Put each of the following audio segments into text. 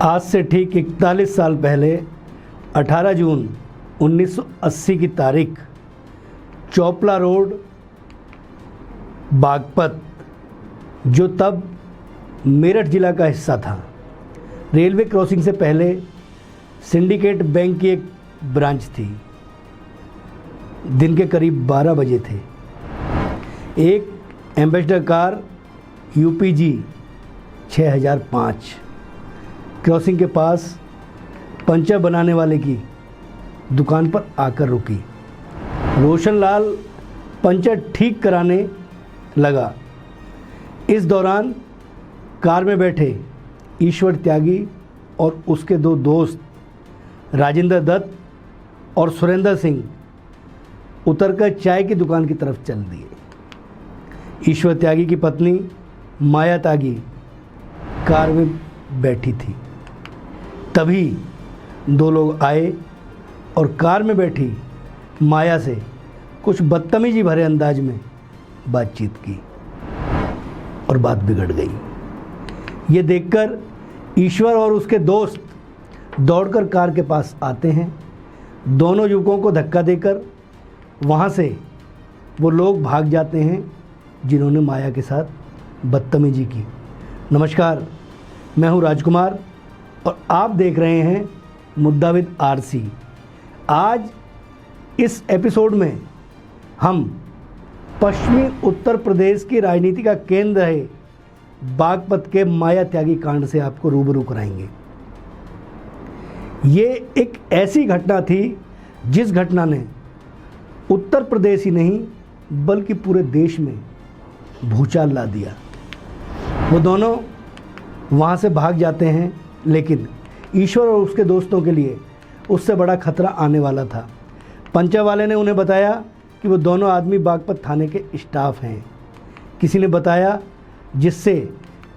आज से ठीक 41 साल पहले 18 जून 1980 की तारीख चोपला रोड बागपत, जो तब मेरठ ज़िला का हिस्सा था, रेलवे क्रॉसिंग से पहले सिंडिकेट बैंक की एक ब्रांच थी। दिन के करीब 12 बजे थे। एक एम्बेसडर कार UPG 6005 क्रॉसिंग के पास पंचर बनाने वाले की दुकान पर आकर रुकी। रोशनलाल पंचर ठीक कराने लगा। इस दौरान कार में बैठे ईश्वर त्यागी और उसके दो दोस्त राजेंद्र दत्त और सुरेंद्र सिंह उतरकर चाय की दुकान की तरफ चल दिए। ईश्वर त्यागी की पत्नी माया त्यागी कार में बैठी थी। तभी दो लोग आए और कार में बैठी माया से कुछ बदतमीजी भरे अंदाज में बातचीत की और बात बिगड़ गई। ये देखकर ईश्वर और उसके दोस्त दौड़कर कार के पास आते हैं। दोनों युवकों को धक्का देकर वहाँ से वो लोग भाग जाते हैं जिन्होंने माया के साथ बदतमीजी की। नमस्कार, मैं हूँ राजकुमार और आप देख रहे हैं मुद्दा विद RC। आज इस एपिसोड में हम पश्चिमी उत्तर प्रदेश की राजनीति का केंद्र है बागपत के माया त्यागी कांड से आपको रूबरू कराएंगे। ये एक ऐसी घटना थी जिस घटना ने उत्तर प्रदेश ही नहीं बल्कि पूरे देश में भूचाल ला दिया। वो दोनों वहाँ से भाग जाते हैं, लेकिन ईश्वर और उसके दोस्तों के लिए उससे बड़ा खतरा आने वाला था। पंचर वाले ने उन्हें बताया कि वो दोनों आदमी बागपत थाने के स्टाफ हैं। किसी ने बताया जिससे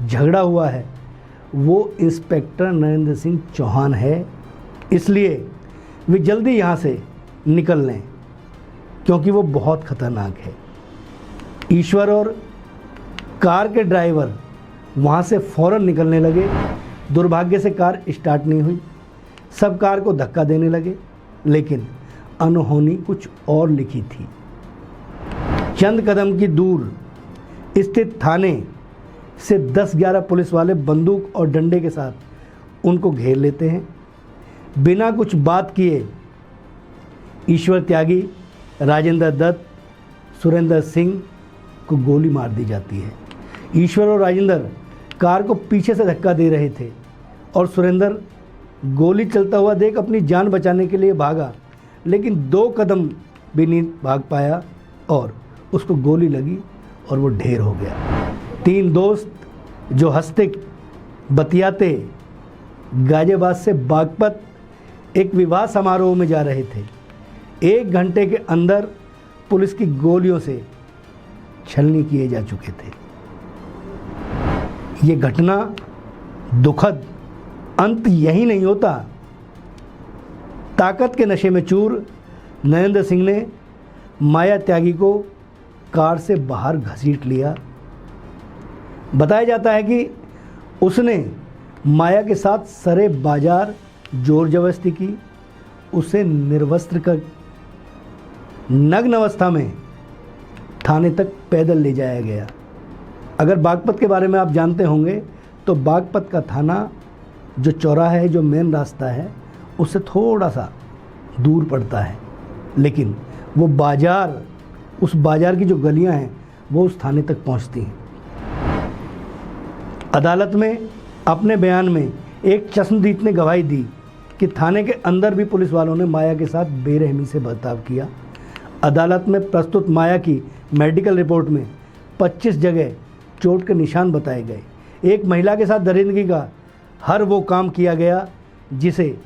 झगड़ा हुआ है वो इंस्पेक्टर नरेंद्र सिंह चौहान है, इसलिए वे जल्दी यहाँ से निकल लें क्योंकि वो बहुत ख़तरनाक है। ईश्वर और कार के ड्राइवर वहाँ से फ़ौरन निकलने लगे। दुर्भाग्य से कार स्टार्ट नहीं हुई। सब कार को धक्का देने लगे, लेकिन अनहोनी कुछ और लिखी थी। चंद कदम की दूर स्थित थाने से 10-11 पुलिस वाले बंदूक और डंडे के साथ उनको घेर लेते हैं। बिना कुछ बात किए ईश्वर त्यागी, राजेंद्र दत्त, सुरेंद्र सिंह को गोली मार दी जाती है। ईश्वर और राजेंद्र कार को पीछे से धक्का दे रहे थे और सुरेंद्र गोली चलता हुआ देख अपनी जान बचाने के लिए भागा, लेकिन 2 कदम भी नहीं भाग पाया और उसको गोली लगी और वो ढेर हो गया। 3 दोस्त जो हंसते बतियाते गाजियाबाद से बागपत एक विवाह समारोह में जा रहे थे। 1 घंटे के अंदर पुलिस की गोलियों से छलनी किए जा चुके थे। ये घटना दुखद अंत यही नहीं होता। ताकत के नशे में चूर नरेंद्र सिंह ने माया त्यागी को कार से बाहर घसीट लिया। बताया जाता है कि उसने माया के साथ सरे बाजार जोर जबरदस्ती की। उसे निर्वस्त्र कर नग्न अवस्था में थाने तक पैदल ले जाया गया। अगर बागपत के बारे में आप जानते होंगे तो बागपत का थाना जो चौराहा है, जो मेन रास्ता है, उससे थोड़ा सा दूर पड़ता है, लेकिन वो बाज़ार, उस बाज़ार की जो गलियां हैं वो उस थाने तक पहुंचती हैं। अदालत में अपने बयान में एक चश्मदीद ने गवाही दी कि थाने के अंदर भी पुलिस वालों ने माया के साथ बेरहमी से बर्ताव किया। अदालत में प्रस्तुत माया की मेडिकल रिपोर्ट में 25 जगह चोट के निशान बताए गए। एक महिला के साथ दरिंदगी का हर वो काम किया गया जिसे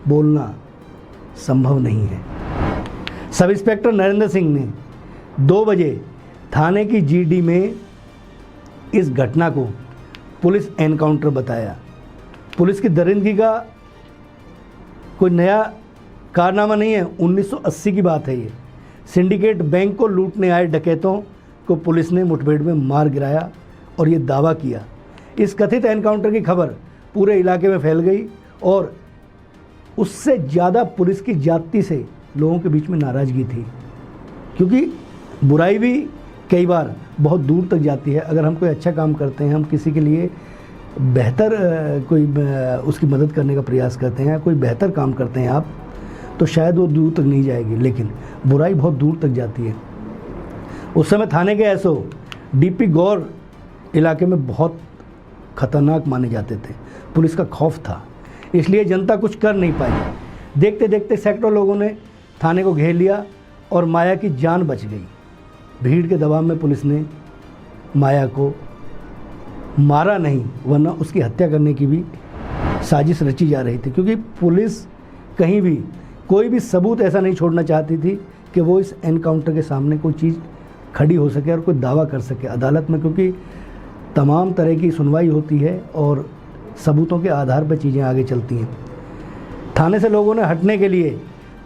बोलना संभव नहीं है। सब इंस्पेक्टर नरेंद्र सिंह ने 2 बजे थाने की GD में इस घटना को पुलिस एनकाउंटर बताया। पुलिस की दरिंदगी का कोई नया कारनामा नहीं है, 1980 की बात है। ये सिंडिकेट बैंक को लूटने आए डकैतों को पुलिस ने मुठभेड़ में मार गिराया और ये दावा किया। इस कथित एनकाउंटर की खबर पूरे इलाके में फैल गई और उससे ज़्यादा पुलिस की ज्यादती से लोगों के बीच में नाराज़गी थी, क्योंकि बुराई भी कई बार बहुत दूर तक जाती है। अगर हम कोई अच्छा काम करते हैं, हम किसी के लिए बेहतर कोई उसकी मदद करने का प्रयास करते हैं, कोई बेहतर काम करते हैं आप, तो शायद वो दूर तक नहीं जाएगी, लेकिन बुराई बहुत दूर तक जाती है। उस समय थाने के एसओ डीपी गौर इलाके में बहुत खतरनाक माने जाते थे। पुलिस का खौफ था, इसलिए जनता कुछ कर नहीं पाई। देखते देखते सैकड़ों लोगों ने थाने को घेर लिया और माया की जान बच गई। भीड़ के दबाव में पुलिस ने माया को मारा नहीं, वरना उसकी हत्या करने की भी साजिश रची जा रही थी, क्योंकि पुलिस कहीं भी कोई भी सबूत ऐसा नहीं छोड़ना चाहती थी कि वो इस एनकाउंटर के सामने कोई चीज़ खड़ी हो सके और कोई दावा कर सके अदालत में, क्योंकि तमाम तरह की सुनवाई होती है और सबूतों के आधार पर चीज़ें आगे चलती हैं। थाने से लोगों ने हटने के लिए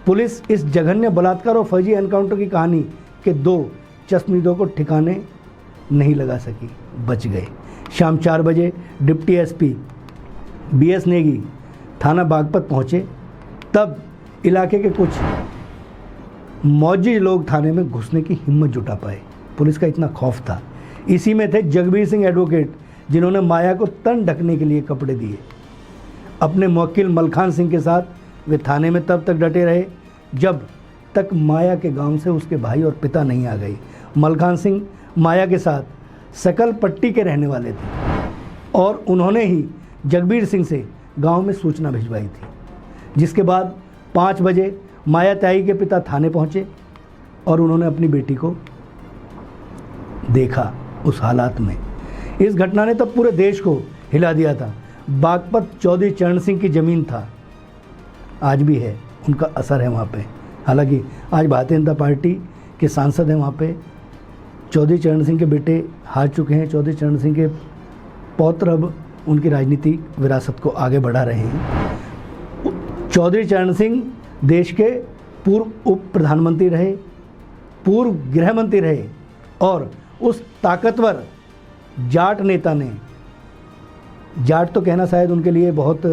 पुलिस इस जघन्य बलात्कार और फर्जी एनकाउंटर की कहानी के 2 चश्मदीदों को ठिकाने नहीं लगा सकी, बच गए। शाम 4 बजे डिप्टी एसपी बीएस नेगी थाना बागपत पहुँचे, तब इलाके के कुछ मौजूद लोग थाने में घुसने की हिम्मत जुटा पाए। पुलिस का इतना खौफ था। इसी में थे जगबीर सिंह एडवोकेट, जिन्होंने माया को तन ढकने के लिए कपड़े दिए। अपने मुवक्किल मलखान सिंह के साथ वे थाने में तब तक डटे रहे जब तक माया के गांव से उसके भाई और पिता नहीं आ गए। मलखान सिंह माया के साथ सकल पट्टी के रहने वाले थे और उन्होंने ही जगबीर सिंह से गांव में सूचना भिजवाई थी, जिसके बाद 5 बजे माया त्यागी के पिता थाने पहुंचे और उन्होंने अपनी बेटी को देखा उस हालात में। इस घटना ने तब पूरे देश को हिला दिया था। बागपत चौधरी चरण सिंह की ज़मीन था, आज भी है, उनका असर है वहाँ पे। हालांकि आज भारतीय जनता पार्टी के सांसद हैं वहाँ पे। चौधरी चरण सिंह के बेटे हार चुके हैं, चौधरी चरण सिंह के पौत्र अब उनकी राजनीतिक विरासत को आगे बढ़ा रहे हैं। चौधरी चरण सिंह देश के पूर्व उप प्रधानमंत्री रहे, पूर्व गृह मंत्री रहे और उस ताकतवर जाट नेता ने, जाट तो कहना शायद उनके लिए बहुत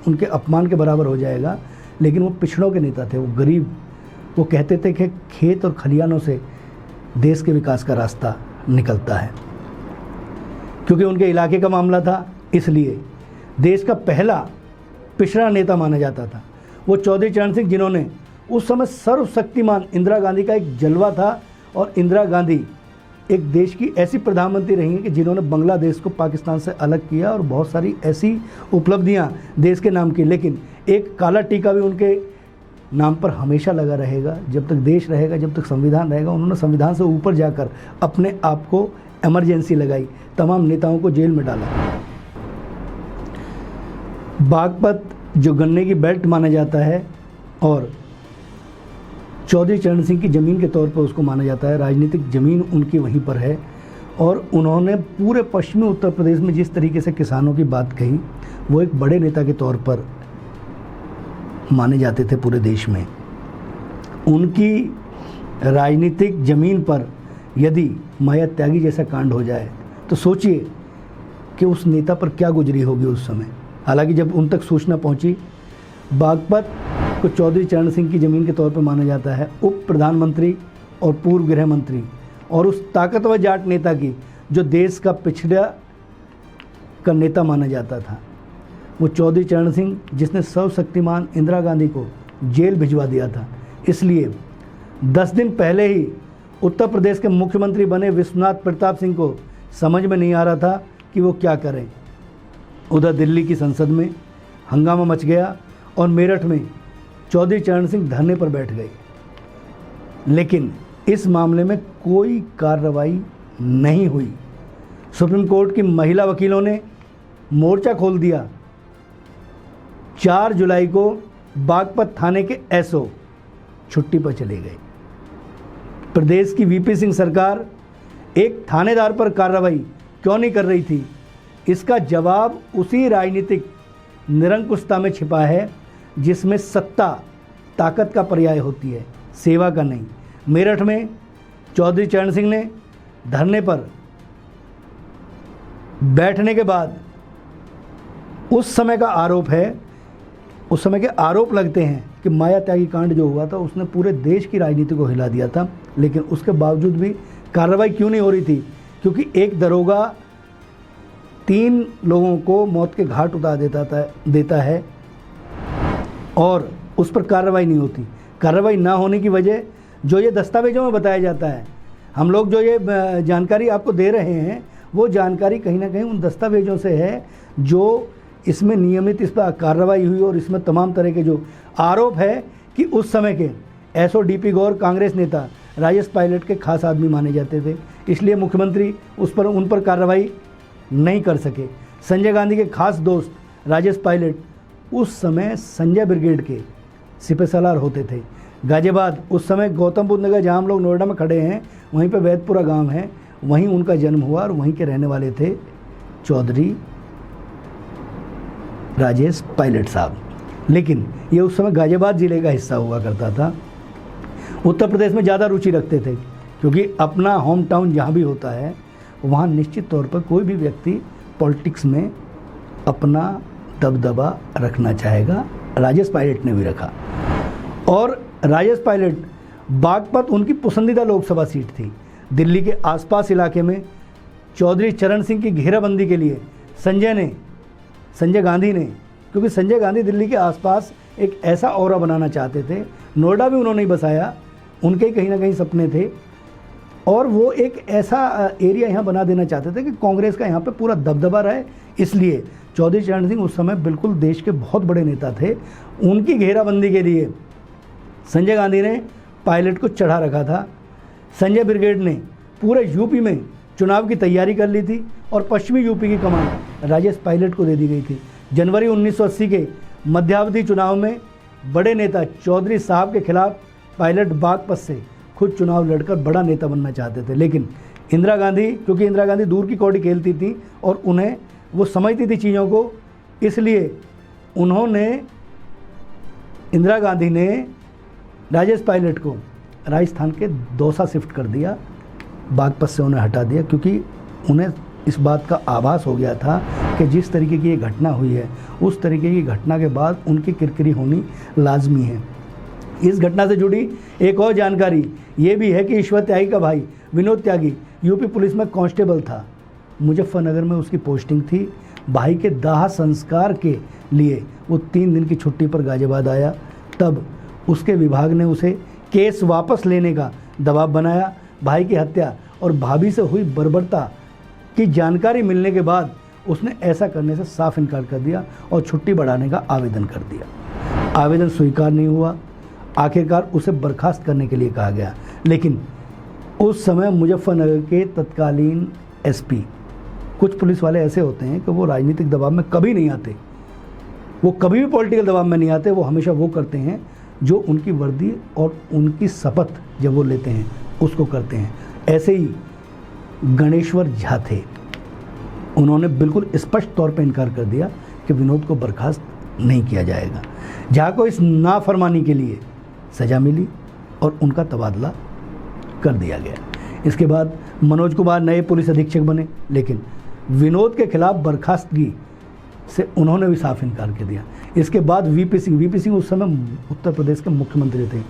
उनके अपमान के बराबर हो जाएगा, लेकिन वो पिछड़ों के नेता थे, वो गरीब। वो कहते थे कि खेत और खलिहानों से देश के विकास का रास्ता निकलता है। क्योंकि उनके इलाके का मामला था, इसलिए देश का पहला पिछड़ा नेता माना जाता था वो चौधरी चरण सिंह, जिन्होंने उस समय सर्वशक्तिमान इंदिरा गांधी का एक जलवा था। और इंदिरा गांधी एक देश की ऐसी प्रधानमंत्री रही हैं कि जिन्होंने बांग्लादेश को पाकिस्तान से अलग किया और बहुत सारी ऐसी उपलब्धियां देश के नाम की। लेकिन एक काला टीका भी उनके नाम पर हमेशा लगा रहेगा। जब तक देश रहेगा, जब तक संविधान रहेगा। उन्होंने संविधान से ऊपर जाकर अपने आप को इमरजेंसी लगाई, तमाम नेताओं को जेल में डाला। बागपत जो गन्ने की बेल्ट माना जाता है और चौधरी चरण सिंह की ज़मीन के तौर पर उसको माना जाता है, राजनीतिक ज़मीन उनकी वहीं पर है। और उन्होंने पूरे पश्चिमी उत्तर प्रदेश में जिस तरीके से किसानों की बात कही, वो एक बड़े नेता के तौर पर माने जाते थे पूरे देश में। उनकी राजनीतिक ज़मीन पर यदि माया त्यागी जैसा कांड हो जाए तो सोचिए कि उस नेता पर क्या गुजरी होगी उस समय। हालांकि जब उन तक सूचना पहुंची, बागपत को चौधरी चरण सिंह की ज़मीन के तौर पर माना जाता है, उप प्रधानमंत्री और पूर्व गृह मंत्री और उस ताकतवर जाट नेता की जो देश का पिछड़ा का नेता माना जाता था, वो चौधरी चरण सिंह, जिसने सर्वशक्तिमान इंदिरा गांधी को जेल भिजवा दिया था। इसलिए 10 दिन पहले ही उत्तर प्रदेश के मुख्यमंत्री बने विश्वनाथ प्रताप सिंह को समझ में नहीं आ रहा था कि वो क्या करें। उधर दिल्ली की संसद में हंगामा मच गया और मेरठ में चौधरी चरण सिंह धरने पर बैठ गए, लेकिन इस मामले में कोई कार्रवाई नहीं हुई। सुप्रीम कोर्ट की महिला वकीलों ने मोर्चा खोल दिया। 4 जुलाई को बागपत थाने के एसओ छुट्टी पर चले गए। प्रदेश की वीपी सिंह सरकार एक थानेदार पर कार्रवाई क्यों नहीं कर रही थी, इसका जवाब उसी राजनीतिक निरंकुशता में छिपा है जिसमें सत्ता ताकत का पर्याय होती है, सेवा का नहीं। मेरठ में चौधरी चरण सिंह ने धरने पर बैठने के बाद उस समय का आरोप है, उस समय के आरोप लगते हैं कि माया त्यागी कांड जो हुआ था उसने पूरे देश की राजनीति को हिला दिया था, लेकिन उसके बावजूद भी कार्रवाई क्यों नहीं हो रही थी? क्योंकि एक दरोगा 3 लोगों को मौत के घाट उतार देता है और उस पर कार्रवाई नहीं होती। कार्रवाई ना होने की वजह जो ये दस्तावेजों में बताया जाता है, हम लोग जो ये जानकारी आपको दे रहे हैं वो जानकारी कहीं ना कहीं उन दस्तावेजों से है जो इसमें नियमित इस पर कार्रवाई हुई और इसमें तमाम तरह के जो आरोप है कि उस समय के एसओडीपी गौर कांग्रेस नेता राजेश पायलट के खास आदमी माने जाते थे, इसलिए मुख्यमंत्री उन पर कार्रवाई नहीं कर सके। संजय गांधी के खास दोस्त राजेश पायलट उस समय संजय ब्रिगेड के सिपहसालार होते थे। गाजियाबाद उस समय गौतम बुद्ध नगर, जहाँ हम लोग नोएडा में खड़े हैं, वहीं पर वैदपुरा गांव है, वहीं उनका जन्म हुआ और वहीं के रहने वाले थे चौधरी राजेश पायलट साहब। लेकिन ये उस समय गाजियाबाद ज़िले का हिस्सा हुआ करता था। उत्तर प्रदेश में ज़्यादा रुचि रखते थे क्योंकि अपना होम टाउन जहाँ भी होता है वहाँ निश्चित तौर पर कोई भी व्यक्ति पॉलिटिक्स में अपना दबदबा रखना चाहेगा। राजेश पायलट ने भी रखा और राजेश पायलट बागपत उनकी पसंदीदा लोकसभा सीट थी। दिल्ली के आसपास इलाके में चौधरी चरण सिंह की घेराबंदी के लिए संजय गांधी ने, क्योंकि संजय गांधी दिल्ली के आसपास एक ऐसा औरा बनाना चाहते थे, नोएडा भी उन्होंने ही बसाया, उनके कहीं ना कहीं सपने थे और वो एक ऐसा एरिया यहाँ बना देना चाहते थे कि कांग्रेस का यहाँ पे पूरा दबदबा रहे। इसलिए चौधरी चरण सिंह उस समय बिल्कुल देश के बहुत बड़े नेता थे। उनकी घेराबंदी के लिए संजय गांधी ने पायलट को चढ़ा रखा था। संजय ब्रिगेड ने पूरे यूपी में चुनाव की तैयारी कर ली थी और पश्चिमी यूपी की कमान राजेश पायलट को दे दी गई थी। जनवरी 1980 के मध्यावधि चुनाव में बड़े नेता चौधरी साहब के खिलाफ पायलट बागपत से खुद चुनाव लड़कर बड़ा नेता बनना चाहते थे, लेकिन इंदिरा गांधी, क्योंकि इंदिरा गांधी दूर की कौड़ी खेलती थी और उन्हें वो समझती थी चीज़ों को, इसलिए इंदिरा गांधी ने राजेश पायलट को राजस्थान के दौसा शिफ्ट कर दिया, बागपत से उन्हें हटा दिया, क्योंकि उन्हें इस बात का आभास हो गया था कि जिस तरीके की ये घटना हुई है उस तरीके की घटना के बाद उनकी किरकिरी होनी लाजमी है। इस घटना से जुड़ी एक और जानकारी ये भी है कि ईश्वर त्यागी का भाई विनोद त्यागी यूपी पुलिस में कांस्टेबल था। मुजफ्फरनगर में उसकी पोस्टिंग थी। भाई के दाह संस्कार के लिए वो 3 दिन की छुट्टी पर गाजियाबाद आया, तब उसके विभाग ने उसे केस वापस लेने का दबाव बनाया। भाई की हत्या और भाभी से हुई बर्बरता की जानकारी मिलने के बाद उसने ऐसा करने से साफ इनकार कर दिया और छुट्टी बढ़ाने का आवेदन कर दिया। आवेदन स्वीकार नहीं हुआ। आखिरकार उसे बर्खास्त करने के लिए कहा गया, लेकिन उस समय मुजफ्फरनगर के तत्कालीन एसपी, कुछ पुलिस वाले ऐसे होते हैं कि वो राजनीतिक दबाव में कभी नहीं आते, वो कभी भी पॉलिटिकल दबाव में नहीं आते, वो हमेशा वो करते हैं जो उनकी वर्दी और उनकी शपथ जब वो लेते हैं उसको करते हैं। ऐसे ही गणेश्वर झा थे, उन्होंने बिल्कुल स्पष्ट तौर पर इनकार कर दिया कि विनोद को बर्खास्त नहीं किया जाएगा। झा को इस नाफरमानी के लिए सज़ा मिली और उनका तबादला कर दिया गया। इसके बाद मनोज कुमार नए पुलिस अधीक्षक बने, लेकिन विनोद के खिलाफ बर्खास्तगी से उन्होंने भी साफ इनकार कर दिया। इसके बाद वीपी सिंह उस समय उत्तर प्रदेश के मुख्यमंत्री थे,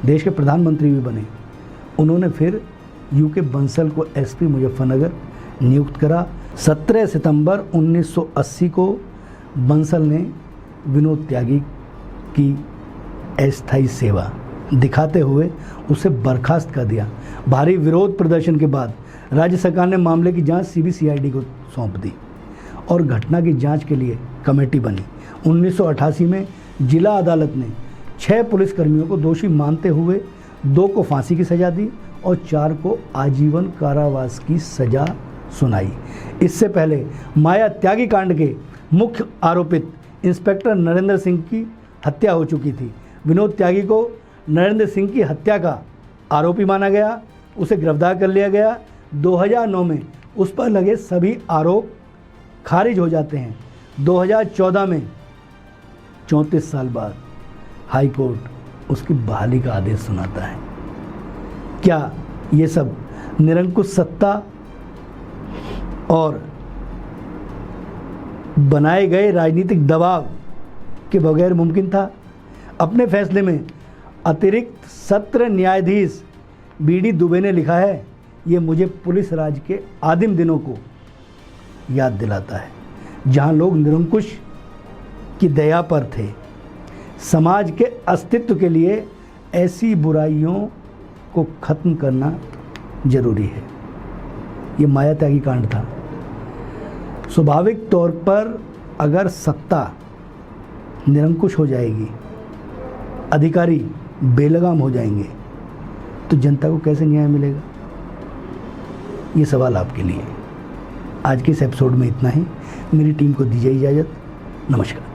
देश के प्रधानमंत्री भी बने। उन्होंने फिर यूके बंसल को एसपी मुजफ्फरनगर नियुक्त करा। 17 सितंबर 1980 को बंसल ने विनोद त्यागी की अस्थायी सेवा दिखाते हुए उसे बर्खास्त कर दिया। भारी विरोध प्रदर्शन के बाद राज्य सरकार ने मामले की जांच सीबीसीआईडी को सौंप दी और घटना की जांच के लिए कमेटी बनी। 1988 में जिला अदालत ने 6 पुलिसकर्मियों को दोषी मानते हुए 2 को फांसी की सजा दी और 4 को आजीवन कारावास की सजा सुनाई। इससे पहले माया त्यागी कांड के मुख्य आरोपित इंस्पेक्टर नरेंद्र सिंह की हत्या हो चुकी थी। विनोद त्यागी को नरेंद्र सिंह की हत्या का आरोपी माना गया, उसे गिरफ्तार कर लिया गया। 2009 में उस पर लगे सभी आरोप खारिज हो जाते हैं। 2014 में 34 साल बाद हाई कोर्ट उसकी बहाली का आदेश सुनाता है। क्या ये सब निरंकुश सत्ता और बनाए गए राजनीतिक दबाव के बगैर मुमकिन था। अपने फैसले में अतिरिक्त सत्र न्यायाधीश बीडी दुबे ने लिखा है, ये मुझे पुलिस राज के आदिम दिनों को याद दिलाता है, जहां लोग निरंकुश की दया पर थे। समाज के अस्तित्व के लिए ऐसी बुराइयों को खत्म करना जरूरी है। ये माया त्यागी कांड था। स्वाभाविक तौर पर अगर सत्ता निरंकुश हो जाएगी, अधिकारी बेलगाम हो जाएंगे, तो जनता को कैसे न्याय मिलेगा? ये सवाल आपके लिए। आज के इस एपिसोड में इतना ही। मेरी टीम को दीजिए इजाज़त। नमस्कार।